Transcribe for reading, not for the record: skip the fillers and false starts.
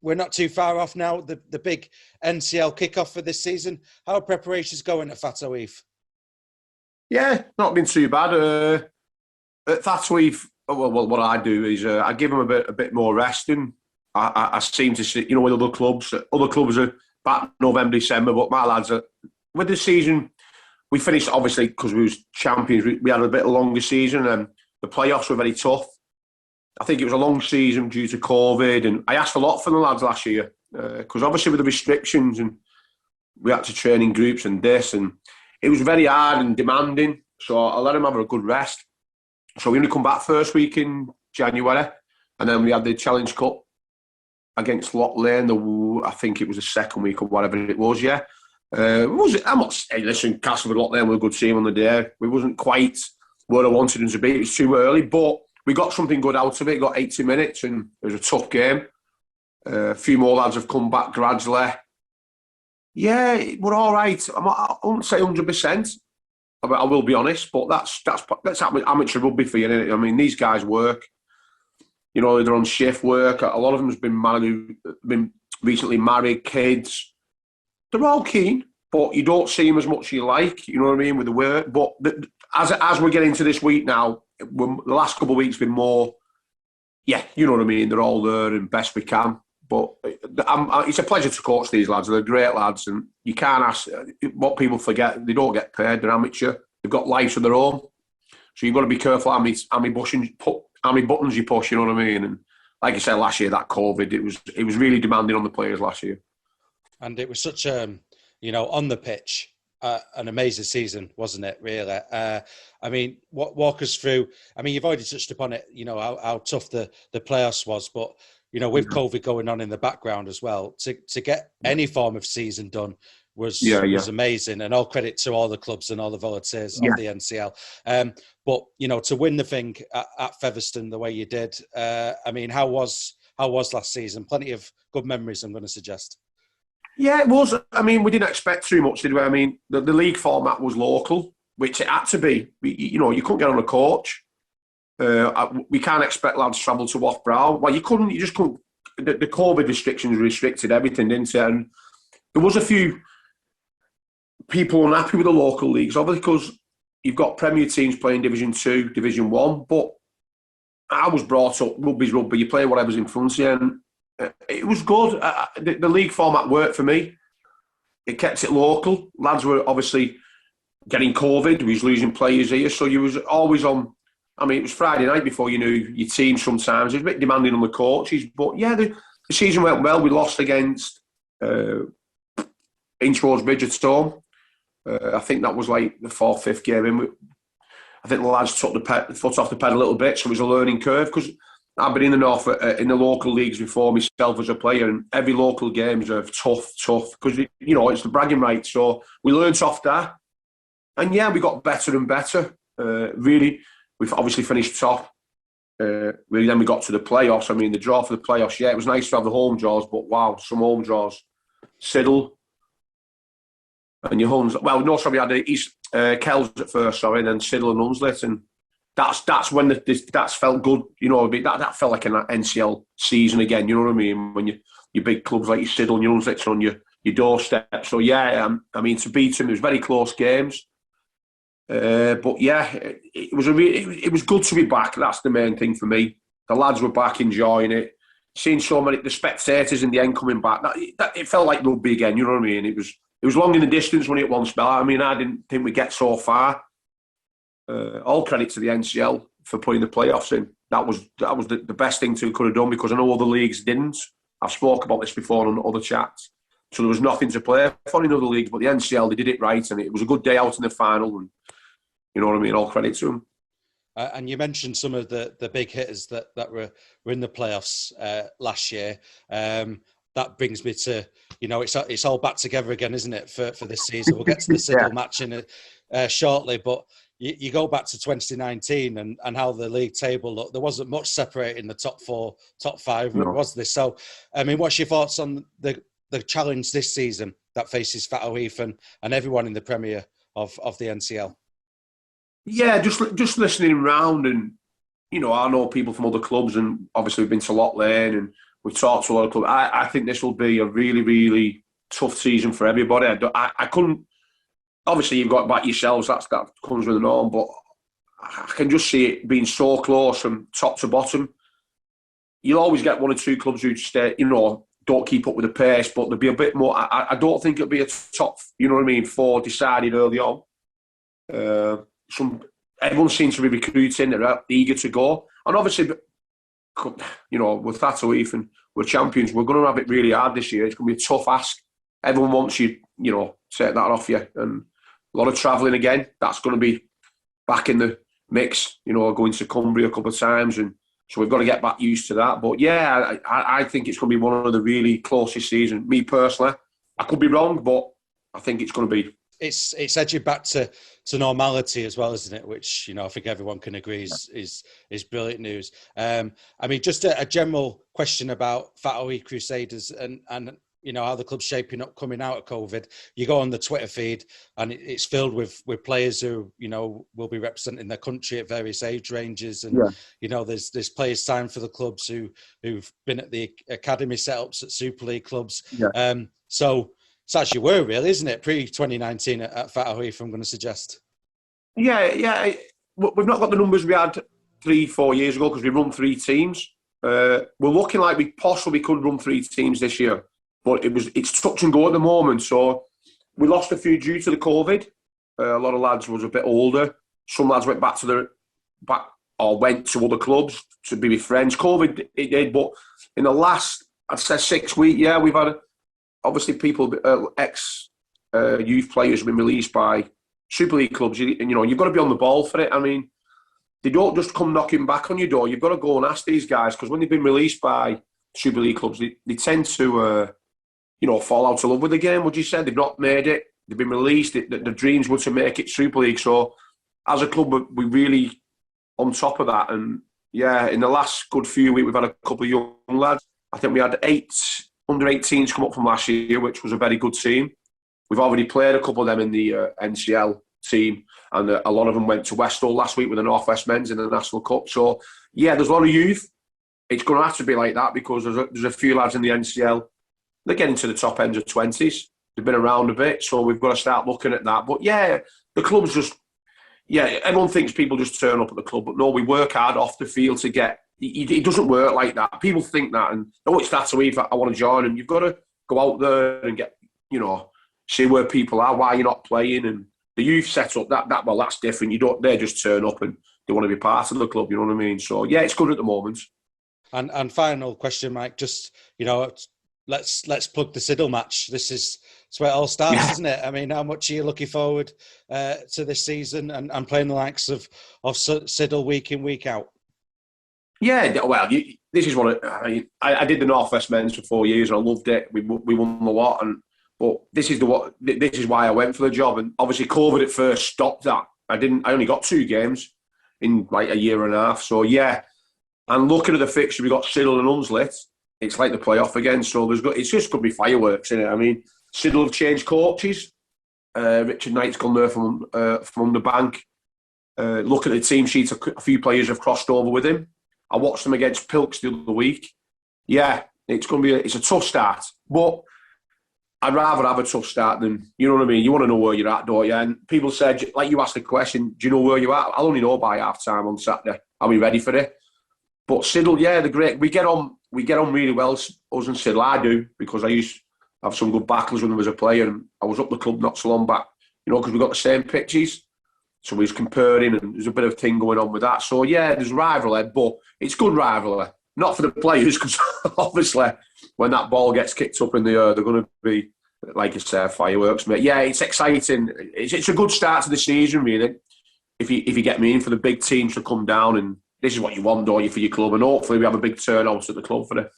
we're not too far off now. The big NCL kickoff for this season. How are preparations going at Thatto Heath? Yeah, not been too bad. At Thatto Heath, well, what I do is I give them a bit more resting. I seem to see, with other clubs are back November, December, but my lads are, with the season, we finished, obviously, because we was champions, we had a bit of a longer season, and the playoffs were very tough. I think it was a long season due to COVID, and I asked a lot from the lads last year, because obviously with the restrictions, and we had to train in groups and this, and it was very hard and demanding, so I let them have a good rest. So we only come back first week in January, and then we had the Challenge Cup against Loch Lane. I think it was the second week or whatever it was. Yeah, I'm not saying, listen, Castleford Loch Lane were a good team on the day. We wasn't quite where I wanted them to be. It was too early, but we got something good out of it. Got 80 minutes, and it was a tough game. A few more lads have come back gradually. Yeah, we're all right. I won't say 100%. I will be honest, but that's amateur rugby for you, isn't it? I mean, these guys work. They're on shift work. A lot of them has been recently married, kids. They're all keen, but you don't see them as much as you like. You know what I mean with the work. But as we're getting into this week now, the last couple of weeks been more. Yeah, you know what I mean. They're all there and best we can. But it's a pleasure to coach these lads. They're great lads, and you can't ask what people forget. They don't get paid. They're amateur. They've got lives of their own, so you've got to be careful how many buttons you push. You know what I mean? And like I said last year, that COVID, it was really demanding on the players last year. And it was such on the pitch, an amazing season, wasn't it? Really. I mean, walk us through. I mean, you've already touched upon it. How tough the playoffs was, but. With COVID going on in the background as well, to get any form of season done was amazing, and all credit to all the clubs and all the volunteers of the NCL. But to win the thing at Featherstone the way you did, I mean, how was last season? Plenty of good memories, I'm going to suggest. Yeah, it was. I mean, we didn't expect too much, did we? I mean, the league format was local, which it had to be. You couldn't get on a coach. We can't expect lads to travel to Wath-Brow. Well, you just couldn't. The COVID restrictions restricted everything, didn't it? And there was a few people unhappy with the local leagues, obviously, because you've got Premier teams playing Division 2, Division 1. But I was brought up, rugby's rugby, you play whatever's in front of you, and it was good. The league format worked for me. It kept it local. Lads were obviously getting COVID. We was losing players here, so you was always on. I mean, it was Friday night before you knew your team sometimes. It was a bit demanding on the coaches. But, yeah, the season went well. We lost against Inchroads Bridge at home. I think that was like the 4th, 5th game in. I think the lads took the foot off the pedal a little bit, so it was a learning curve. Because I've been in the North, in the local leagues before myself as a player, and every local game is tough. Because, it's the bragging rights. So we learned off that. And, yeah, we got better and better. Really. We've obviously finished top. Then we got to the playoffs. I mean, the draw for the playoffs, yeah, it was nice to have the home draws, but wow, some home draws. Siddal and your homes. Well, no, sorry, we had East Kells at first, and then Siddal and Hunslet, and that's when that's felt good. That felt like an NCL season again. You know what I mean? When your big clubs like your Siddal and your Hunslet on your doorstep. So yeah, I mean, to beat them, it was very close games. But yeah, it was good to be back. That's the main thing for me. The lads were back enjoying it. Seeing so many the spectators in the end coming back. That it felt like rugby again. You know what I mean? It was long in the distance when it one spell. I mean, I didn't think we'd get so far. All credit to the NCL for putting the playoffs in. That was the best thing could have done, because I know other leagues didn't. I've spoke about this before on other chats. So there was nothing to play for in other leagues, but the NCL, they did it right, and it was a good day out in the final. And you know what I mean? All credit to them. And you mentioned some of the big hitters that were in the playoffs last year. That brings me to, it's all back together again, isn't it, for this season? We'll get to the Siddal match in shortly, but you go back to 2019 and how the league table looked. There wasn't much separating the top 4, top 5, was there? So, I mean, what's your thoughts on the challenge this season that faces Thatto Heath and everyone in the Premier of the NCL? Yeah, just listening around, and I know people from other clubs, and obviously we've been to Loch Lane, and we've talked to a lot of clubs. I think this will be a really, really tough season for everybody. I couldn't. Obviously, you've got back yourselves. That comes with the norm. But I can just see it being so close from top to bottom. You'll always get one or two clubs who stay, don't keep up with the pace. But there'll be a bit more. I don't think it'll be a top, 4 decided early on. Everyone seems to be recruiting. They're eager to go. And obviously, with Thatto Heath and we're champions, we're going to have it really hard this year. It's going to be a tough ask. Everyone wants you, take that off you. And a lot of travelling again. That's going to be back in the mix, going to Cumbria a couple of times. And so we've got to get back used to that. But yeah, I think it's going to be one of the really closest seasons. Me personally, I could be wrong, but I think it's going to be. It's edging back to normality as well, isn't it? Which I think everyone can agree is brilliant news. Just a general question about Thatto Heath Crusaders and how the club's shaping up coming out of COVID. You go on the Twitter feed and it's filled with players who will be representing their country at various age ranges, and there's players signed for the clubs who've been at the academy setups at Super League clubs. So it's actually were really, isn't it? Pre-2019 at Thatto Heath, I'm going to suggest. Yeah. We've not got the numbers we had 3-4 years ago because we run 3 teams. We're looking like we possibly could run 3 teams this year, but it's touch and go at the moment. So we lost a few due to the COVID. A lot of lads was a bit older. Some lads went back or went to other clubs to be with friends. COVID it did, but in the last, I'd say 6 weeks, we've had obviously people, youth players have been released by Super League clubs. You've got to be on the ball for it. I mean, they don't just come knocking back on your door. You've got to go and ask these guys, because when they've been released by Super League clubs, they tend to, fall out of love with the game. Would you say they've not made it? They've been released. The dreams were to make it Super League. So, as a club, we're really on top of that. And in the last good few weeks, we've had a couple of young lads. I think we had 8 under-18s come up from last year, which was a very good team. We've already played a couple of them in the NCL team, and a lot of them went to Westall last week with the North West Men's in the National Cup. So, there's a lot of youth. It's going to have to be like that, because there's a few lads in the NCL. They're getting to the top ends of 20s. They've been around a bit, so we've got to start looking at that. But the club's just, everyone thinks people just turn up at the club, but no, we work hard off the field to get. It doesn't work like that. People think that, and it's Thatto Heath, I want to join, and you've got to go out there and get, see where people are, why you're not playing, and the youth set up that's different. They just turn up and they want to be part of the club. You know what I mean? So it's good at the moment. And final question, Mike. Just let's plug the Siddal match. It's where it all starts, isn't it? I mean, how much are you looking forward to this season and playing the likes of Siddal week in, week out? Yeah, well, this is what I did the North West Men's for 4 years, and I loved it. We won a lot, but this is why I went for the job. And obviously, COVID at first stopped that. I only got 2 games in like a year and a half. So and looking at the fixture, we got Siddal and Hunslet. It's like the playoff again. So it's just going to be fireworks, isn't it? I mean, Siddal have changed coaches. Richard Knight's gone there from the bank. Look at the team sheet. A few players have crossed over with him. I watched them against Pilks the other week. It's going to be it's a tough start, but I'd rather have a tough start than, you know what I mean? You want to know where you're at, don't you? And people said, like you asked the question, do you know where you're at? I'll only know by half time on Saturday. Are we ready for it? But Siddal, they're great. We get on really well, us and Siddal. I do, because I used to have some good battles when I was a player, and I was up the club not so long back, because we got the same pitches. So we was comparing, and there's a bit of thing going on with that. So there's rivalry, but it's good rivalry. Not for the players, because obviously when that ball gets kicked up in the air, they're going to be, like you said, fireworks, mate. It's exciting. It's a good start to the season, really. If you get me in, for the big teams to come down, and this is what you want, don't you, for your club, and hopefully we have a big turnout at the club for it.